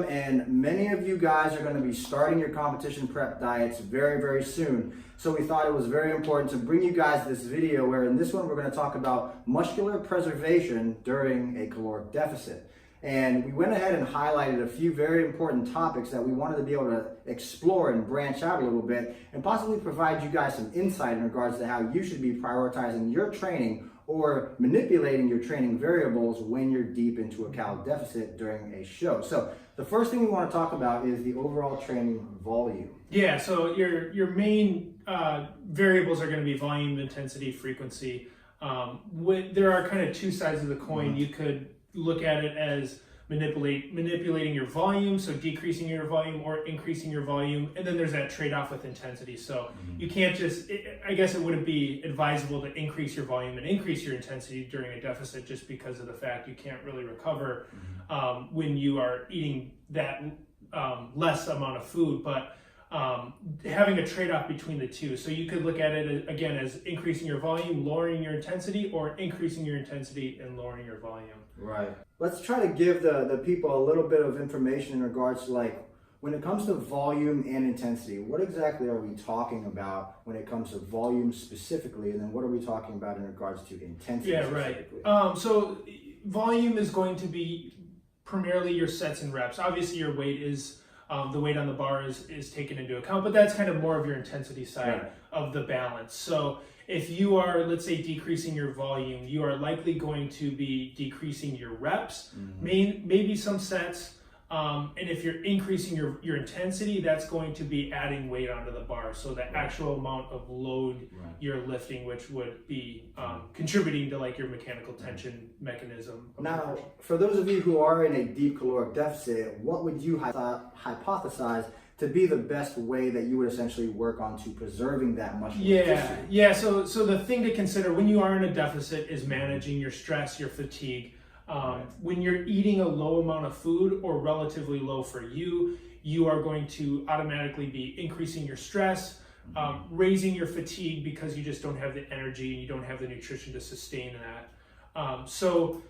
and many of you guys are going to be starting your competition prep diets very, very soon. So we thought it was very important to bring you guys this video where in this one we're going to talk about muscular preservation during a caloric deficit. And we went ahead and highlighted a few very important topics that we wanted to be able to explore and branch out a little bit and possibly provide you guys some insight in regards to how you should be prioritizing your training or manipulating your training variables when you're deep into a cal deficit during a show. So the first thing we want to talk about is the overall training volume. Yeah, so your main variables are going to be volume, intensity, frequency. There are kind of two sides of the coin. You could look at it as manipulating your volume, so decreasing your volume or increasing your volume, and then there's that trade-off with intensity. So you can't just, I guess it wouldn't be advisable to increase your volume and increase your intensity during a deficit just because of the fact you can't really recover when you are eating that less amount of food, but having a trade-off between the two. So you could look at it again as increasing your volume, lowering your intensity, or increasing your intensity and lowering your volume. Right. Let's try to give the people a little bit of information in regards to, like, when it comes to volume and intensity, what exactly are we talking about when it comes to volume specifically, and then what are we talking about in regards to intensity specifically? Right. So volume is going to be primarily your sets and reps. Obviously your weight is the weight on the bar is taken into account, but that's kind of more of your intensity side of the balance. So if you are, let's say, decreasing your volume, you are likely going to be decreasing your reps, maybe some sets, and if you're increasing your intensity, that's going to be adding weight onto the bar. So the actual amount of load you're lifting, which would be contributing to like your mechanical tension mechanism. Now, for those of you who are in a deep caloric deficit, what would you hypothesize to be the best way that you would essentially work on to preserving that muscular tissue? Yeah. So the thing to consider when you are in a deficit is managing your stress, your fatigue. When you're eating a low amount of food or relatively low for you, you are going to automatically be increasing your stress, raising your fatigue because you just don't have the energy and you don't have the nutrition to sustain that. So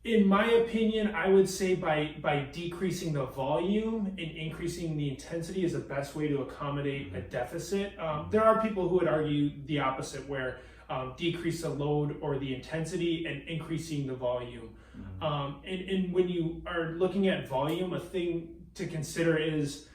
in my opinion, I would say by decreasing the volume and increasing the intensity is the best way to accommodate a deficit. There are people who would argue the opposite, where decrease the load or the intensity and increasing the volume. And when you are looking at volume, a thing to consider is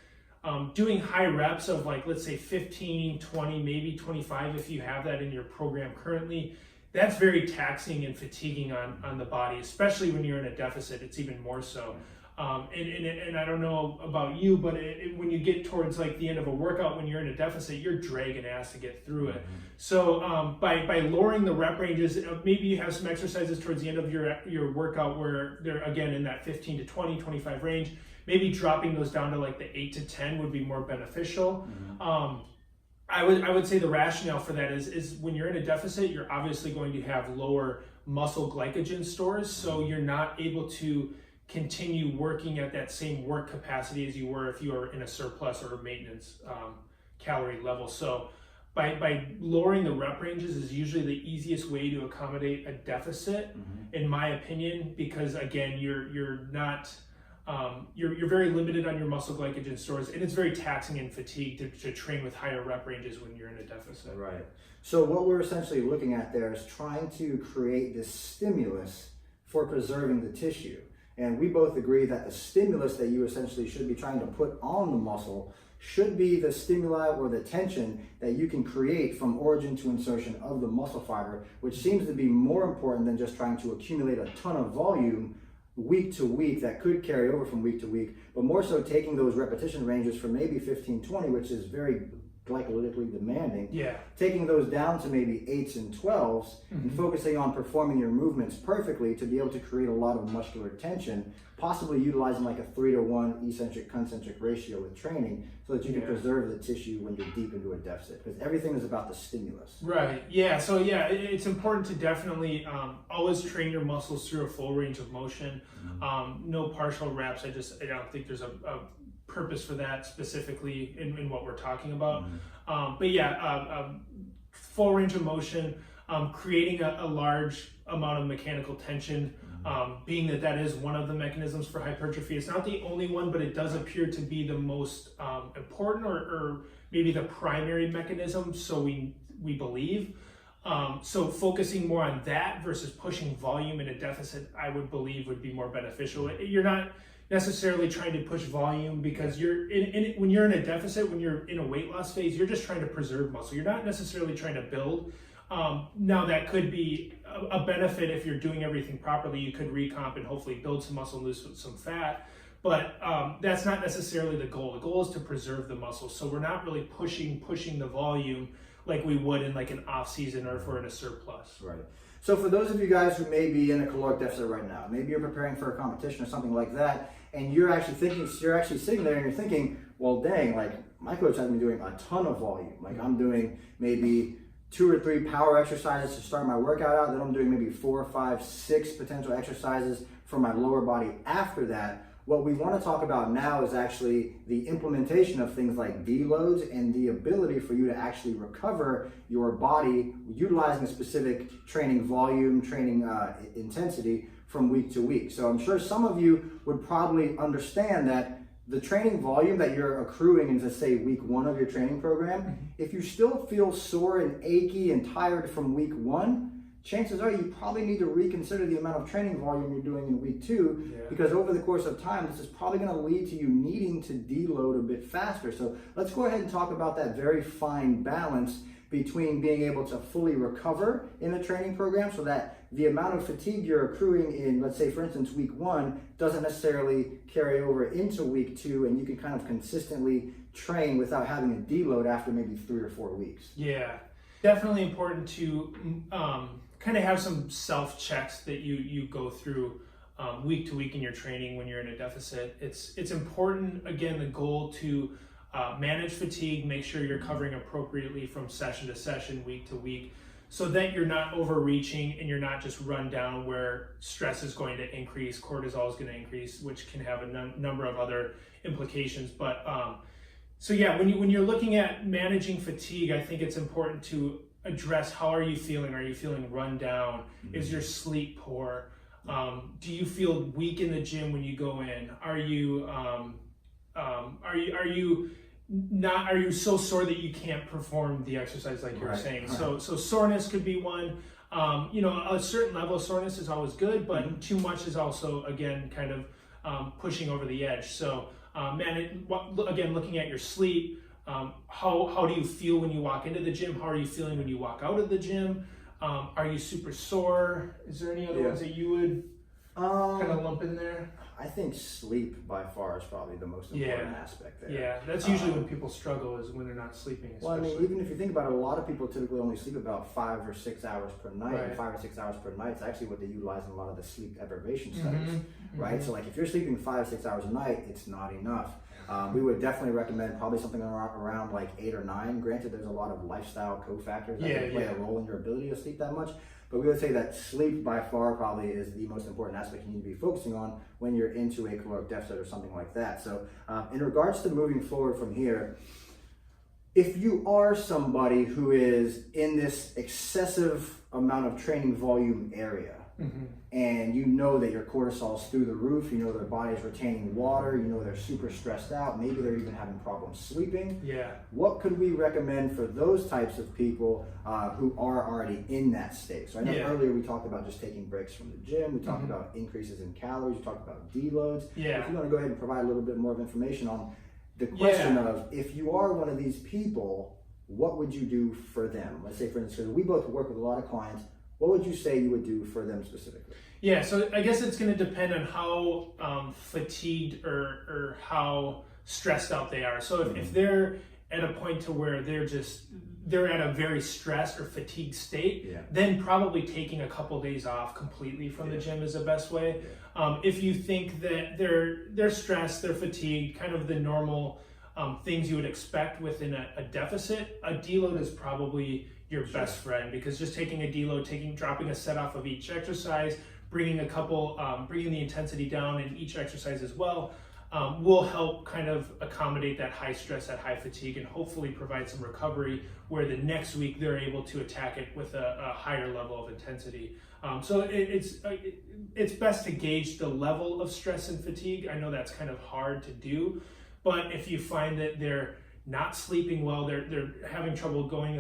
doing high reps of, like, let's say 15, 20, maybe 25 if you have that in your program currently. That's very taxing and fatiguing on the body, especially when you're in a deficit. It's even more so. And I don't know about you, but when you get towards like the end of a workout, when you're in a deficit, you're dragging ass to get through it. So by lowering the rep ranges, maybe you have some exercises towards the end of your workout where they're again in that 15 to 20, 25 range. Maybe dropping those down to like the 8 to 10 would be more beneficial. I would say the rationale for that is when you're in a deficit, you're obviously going to have lower muscle glycogen stores, so you're not able to continue working at that same work capacity as you were if you were in a surplus or a maintenance calorie level. So by lowering the rep ranges is usually the easiest way to accommodate a deficit, in my opinion, because again, you're not you're very limited on your muscle glycogen stores, and it's very taxing and fatigued to train with higher rep ranges when you're in a deficit. Right. So what we're essentially looking at there is trying to create this stimulus for preserving the tissue. And we both agree that the stimulus that you essentially should be trying to put on the muscle should be the stimuli or the tension that you can create from origin to insertion of the muscle fiber, which seems to be more important than just trying to accumulate a ton of volume week to week that could carry over from week to week, but more so taking those repetition ranges from maybe 15, 20, which is very glycolytically demanding, taking those down to maybe 8s and 12s and focusing on performing your movements perfectly to be able to create a lot of muscular tension, possibly utilizing like a 3-to-1 eccentric concentric ratio with training so that you can preserve the tissue when you're deep into a deficit, because everything is about the stimulus. Right. Yeah. So it's important to definitely always train your muscles through a full range of motion. No partial reps. I don't think there's a purpose for that specifically in what we're talking about. Full range of motion, creating a large amount of mechanical tension being that is one of the mechanisms for hypertrophy. It's not the only one, but it does appear to be the most important, or maybe the primary mechanism, so we believe. So focusing more on that versus pushing volume in a deficit, I would believe would be more beneficial. You're not necessarily trying to push volume because when you're in a deficit, when you're in a weight loss phase, you're just trying to preserve muscle. You're not necessarily trying to build. Now that could be a benefit if you're doing everything properly. You could recomp and hopefully build some muscle, lose some fat. But that's not necessarily the goal. The goal is to preserve the muscle. So we're not really pushing the volume like we would in like an off season or if we're in a surplus. Right. So for those of you guys who may be in a caloric deficit right now, maybe you're preparing for a competition or something like that, and you're actually sitting there and you're thinking, well, dang, like my coach has me doing a ton of volume. Like I'm doing maybe 2 or 3 power exercises to start my workout out, then I'm doing maybe 4, 5, 6 potential exercises for my lower body after that. What we want to talk about now is actually the implementation of things like deloads and the ability for you to actually recover your body utilizing a specific training volume, training intensity from week to week. So I'm sure some of you would probably understand that the training volume that you're accruing into, say, week 1 of your training program, if you still feel sore and achy and tired from week 1, chances are you probably need to reconsider the amount of training volume you're doing in week 2, because over the course of time, this is probably going to lead to you needing to deload a bit faster. So let's go ahead and talk about that very fine balance between being able to fully recover in a training program so that the amount of fatigue you're accruing in, let's say, for instance, week 1 doesn't necessarily carry over into week 2, and you can kind of consistently train without having a deload after maybe 3 or 4 weeks. Yeah, definitely important to kind of have some self-checks that you go through week to week in your training when you're in a deficit. It's important, again, the goal to manage fatigue, make sure you're covering appropriately from session to session, week to week, so that you're not overreaching and you're not just run down where stress is going to increase, cortisol is going to increase, which can have a number of other implications. But so yeah, when you're looking at managing fatigue, I think it's important to address how are you feeling? Are you feeling run down? Is your sleep poor? Do you feel weak in the gym when you go in? Are you so sore that you can't perform the exercise like you were saying? Right. So soreness could be one. A certain level of soreness is always good, but too much is also, again, kind of pushing over the edge. So again, looking at your sleep, how do you feel when you walk into the gym? How are you feeling when you walk out of the gym? Are you super sore? Is there any other ones that you would kind of lump in there? I think sleep by far is probably the most important aspect there. Yeah, that's usually when people struggle, is when they're not sleeping. Especially. Well, I mean, even if you think about it, a lot of people typically only sleep about 5 or 6 hours per night. Right. And 5 or 6 hours per night is actually what they utilize in a lot of the sleep deprivation studies, right? So like if you're sleeping 5 or 6 hours a night, it's not enough. We would definitely recommend probably something around like 8 or 9. Granted, there's a lot of lifestyle cofactors that can play a role in your ability to sleep that much. But we would say that sleep by far probably is the most important aspect you need to be focusing on when you're into a caloric deficit or something like that. So in regards to moving forward from here, if you are somebody who is in this excessive amount of training volume area, and you know that your cortisol's through the roof, you know their body's retaining water, you know they're super stressed out, maybe they're even having problems sleeping. What could we recommend for those types of people who are already in that state? So I know earlier we talked about just taking breaks from the gym, we talked about increases in calories, we talked about deloads. If you want to go ahead and provide a little bit more of information on the question of, if you are one of these people, what would you do for them? Let's say, for instance, because we both work with a lot of clients, what would you say you would do for them specifically? Yeah, so I guess it's going to depend on how fatigued or how stressed out they are. So if they're at a point to where they're at a very stressed or fatigued state, then probably taking a couple days off completely from the gym is the best way. If you think that they're stressed, they're fatigued, kind of the normal things you would expect within a deficit, a deload is probably your best friend, because just taking a deload, dropping a set off of each exercise, bringing the intensity down in each exercise as well, will help kind of accommodate that high stress, that high fatigue, and hopefully provide some recovery where the next week they're able to attack it with a higher level of intensity. So it's best to gauge the level of stress and fatigue. I know that's kind of hard to do, but if you find that they're not sleeping well, they're having trouble going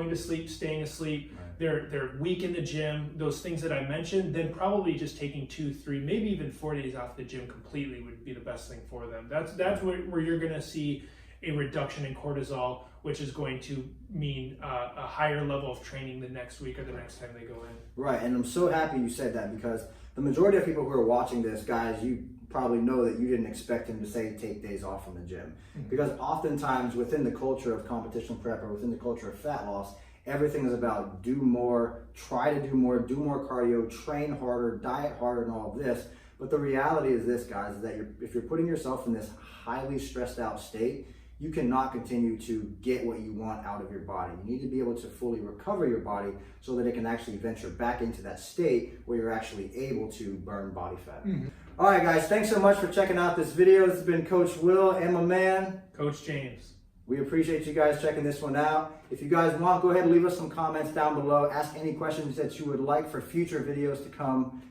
to sleep, staying asleep, right, they're weak in the gym, those things that I mentioned, then probably just taking 2, 3, maybe even 4 days off the gym completely would be the best thing for them. That's where you're going to see a reduction in cortisol, which is going to mean a higher level of training the next week or the next time they go in. Right, and I'm so happy you said that, because the majority of people who are watching this, guys, you probably know that you didn't expect him to say take days off from the gym. Mm-hmm. Because oftentimes within the culture of competition prep or within the culture of fat loss, everything is about do more, try to do more cardio, train harder, diet harder, and all of this. But the reality is this, guys, is that if you're putting yourself in this highly stressed out state, you cannot continue to get what you want out of your body. You need to be able to fully recover your body so that it can actually venture back into that state where you're actually able to burn body fat. Mm-hmm. All right, guys, thanks so much for checking out this video. This has been Coach Will and my man, Coach Jaymes. We appreciate you guys checking this one out. If you guys want, go ahead and leave us some comments down below. Ask any questions that you would like for future videos to come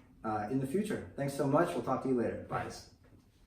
in the future. Thanks so much. We'll talk to you later. Bye.